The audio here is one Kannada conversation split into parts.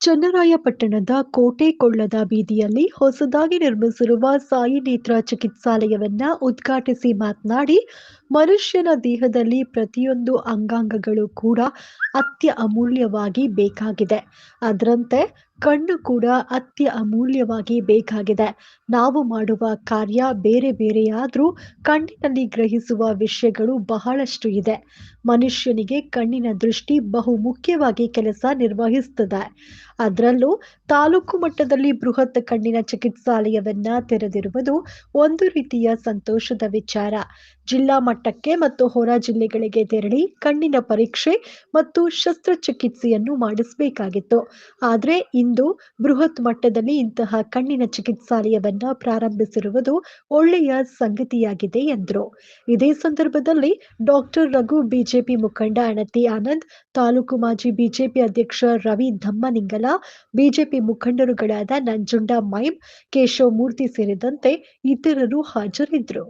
ಚನ್ನರಾಯಪಟ್ಟಣದ ಕೋಟೆ ಕೊಳ್ಳದ ಬೀದಿಯಲ್ಲಿ ಹೊಸದಾಗಿ ನಿರ್ಮಿಸಿರುವ ಸಾಯಿ ನೇತ್ರ ಚಿಕಿತ್ಸಾಲಯವನ್ನ ಉದ್ಘಾಟಿಸಿ ಮಾತನಾಡಿ, ಮನುಷ್ಯನ ದೇಹದಲ್ಲಿ ಪ್ರತಿಯೊಂದು ಅಂಗಾಂಗಗಳು ಕೂಡ ಅತ್ಯಮೂಲ್ಯವಾಗಿ ಬೇಕಾಗಿದೆ. ಅದರಂತೆ ಕಣ್ಣು ಕೂಡ ಅತ್ಯಮೂಲ್ಯವಾಗಿ ಬೇಕಾಗಿದೆ. ನಾವು ಮಾಡುವ ಕಾರ್ಯ ಬೇರೆ ಬೇರೆಯಾದ್ರೂ ಕಣ್ಣಿನಲ್ಲಿ ಗ್ರಹಿಸುವ ವಿಷಯಗಳು ಬಹಳಷ್ಟು ಇದೆ. ಮನುಷ್ಯನಿಗೆ ಕಣ್ಣಿನ ದೃಷ್ಟಿ ಬಹು ಮುಖ್ಯವಾಗಿ ಕೆಲಸ ನಿರ್ವಹಿಸುತ್ತದೆ. ಅದರಲ್ಲೂ ತಾಲೂಕು ಮಟ್ಟದಲ್ಲಿ ಬೃಹತ್ ಕಣ್ಣಿನ ಚಿಕಿತ್ಸಾಲಯವನ್ನ ತೆರೆದಿರುವುದು ಒಂದು ರೀತಿಯ ಸಂತೋಷದ ವಿಚಾರ. ಜಿಲ್ಲಾ ಮಟ್ಟಕ್ಕೆ ಮತ್ತು ಹೊರ ಜಿಲ್ಲೆಗಳಿಗೆ ತೆರಳಿ ಕಣ್ಣಿನ ಪರೀಕ್ಷೆ ಮತ್ತು ಶಸ್ತ್ರಚಿಕಿತ್ಸೆಯನ್ನು ಮಾಡಿಸಬೇಕಾಗಿತ್ತು. ಆದರೆ ಇಂದು ಬೃಹತ್ ಮಟ್ಟದಲ್ಲಿ ಇಂತಹ ಕಣ್ಣಿನ ಚಿಕಿತ್ಸಾಲಯವನ್ನ ಪ್ರಾರಂಭಿಸಿರುವುದು ಒಳ್ಳೆಯ ಸಂಗತಿಯಾಗಿದೆ ಎಂದರು. ಇದೇ ಸಂದರ್ಭದಲ್ಲಿ ಡಾಕ್ಟರ್ ರಘು, ಬಿಜೆಪಿ ಮುಖಂಡ ಅಣತಿ ಆನಂದ್, ತಾಲೂಕು ಮಾಜಿ ಬಿಜೆಪಿ ಅಧ್ಯಕ್ಷ ರವಿ ಧಮ್ಮನಿಂಗಲ, ಬಿಜೆಪಿ ಮುಖಂಡರುಗಳಾದ ನಂಜುಂಡ ಮೈಮ್, ಕೇಶವ ಮೂರ್ತಿ ಸೇರಿದಂತೆ ಇತರರು ಹಾಜರಿದ್ದರು.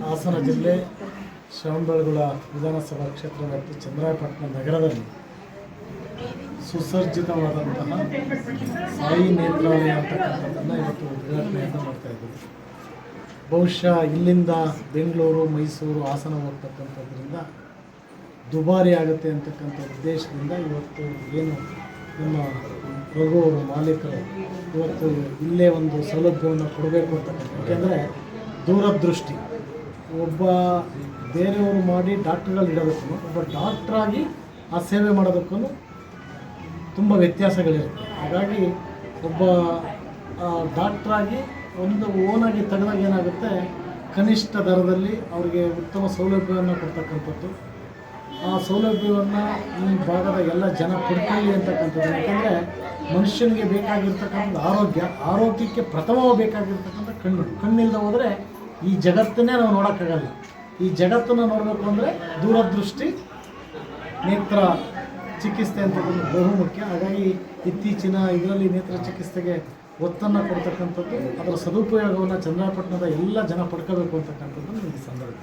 ಹಾಸನ ಜಿಲ್ಲೆ ಶ್ರವಣಬೆಳಗೊಳ ವಿಧಾನಸಭಾ ಕ್ಷೇತ್ರ ವ್ಯಾಪ್ತಿ ಚನ್ನರಾಯಪಟ್ಟಣ ನಗರದಲ್ಲಿ ಸುಸಜ್ಜಿತವಾದಂತಹ ಸಾಯಿ ನೇತ್ರಾಲಯ ಅಂತಕ್ಕಂಥದ್ದನ್ನು ಇವತ್ತು ಉದ್ಘಾಟನೆಯನ್ನು ಮಾಡ್ತಾ ಇದ್ದೀವಿ. ಬಹುಶಃ ಇಲ್ಲಿಂದ ಬೆಂಗಳೂರು, ಮೈಸೂರು, ಹಾಸನ ಹೋಗ್ತಕ್ಕಂಥದ್ರಿಂದ ದುಬಾರಿ ಆಗುತ್ತೆ ಅಂತಕ್ಕಂಥ ಉದ್ದೇಶದಿಂದ ಇವತ್ತು ಏನು ನಮ್ಮ ರಘು ಅವರು ಮಾಲೀಕರು ಇವತ್ತು ಇಲ್ಲೇ ಒಂದು ಸೌಲಭ್ಯವನ್ನು ಕೊಡಬೇಕು ಅಂತಕ್ಕಂಥ, ಯಾಕೆಂದರೆ ದೂರದೃಷ್ಟಿ ಒಬ್ಬ ಬೇರೆಯವರು ಮಾಡಿ ಡಾಕ್ಟ್ರುಗಳು ಇಡೋದಕ್ಕೂ ಒಬ್ಬ ಡಾಕ್ಟ್ರಾಗಿ ಆ ಸೇವೆ ಮಾಡೋದಕ್ಕೂ ತುಂಬ ವ್ಯತ್ಯಾಸಗಳಿರುತ್ತೆ. ಹಾಗಾಗಿ ಒಬ್ಬ ಡಾಕ್ಟ್ರಾಗಿ ಒಂದು ಓನಾಗಿ ತೆಗೆದಾಗ ಏನಾಗುತ್ತೆ, ಕನಿಷ್ಠ ದರದಲ್ಲಿ ಅವರಿಗೆ ಉತ್ತಮ ಸೌಲಭ್ಯವನ್ನು ಕೊಡ್ತಕ್ಕಂಥದ್ದು, ಆ ಸೌಲಭ್ಯವನ್ನು ಈ ಭಾಗದ ಎಲ್ಲ ಜನ ಪಡ್ಕೊಳ್ಳಿ ಅಂತಕ್ಕಂಥದ್ದು. ಯಾಕೆಂದರೆ ಮನುಷ್ಯನಿಗೆ ಬೇಕಾಗಿರ್ತಕ್ಕಂಥದ್ದು ಆರೋಗ್ಯಕ್ಕೆ ಪ್ರಥಮವಾಗಿ ಬೇಕಾಗಿರ್ತಕ್ಕಂಥ ಕಣ್ಣಿಲ್ಲದೆ ಹೋದರೆ ಈ ಜಗತ್ತನ್ನೇ ನಾವು ನೋಡೋಕ್ಕಾಗಲ್ಲ. ಈ ಜಗತ್ತನ್ನು ನೋಡಬೇಕು ಅಂದರೆ ದೂರದೃಷ್ಟಿ ನೇತ್ರ ಚಿಕಿತ್ಸೆ ಅಂತಕ್ಕಂಥದ್ದು ಬಹು ಮುಖ್ಯ. ಹಾಗಾಗಿ ಇತ್ತೀಚಿನ ಇದರಲ್ಲಿ ನೇತ್ರ ಚಿಕಿತ್ಸೆಗೆ ಒತ್ತನ್ನು ಕೊಡ್ತಕ್ಕಂಥದ್ದು, ಅದರ ಸದುಪಯೋಗವನ್ನು ಚನ್ನರಾಯಪಟ್ಟಣದ ಎಲ್ಲ ಜನ ಪಡ್ಕೋಬೇಕು ಅಂತಕ್ಕಂಥದ್ದು ಈ ಸಂದರ್ಭ.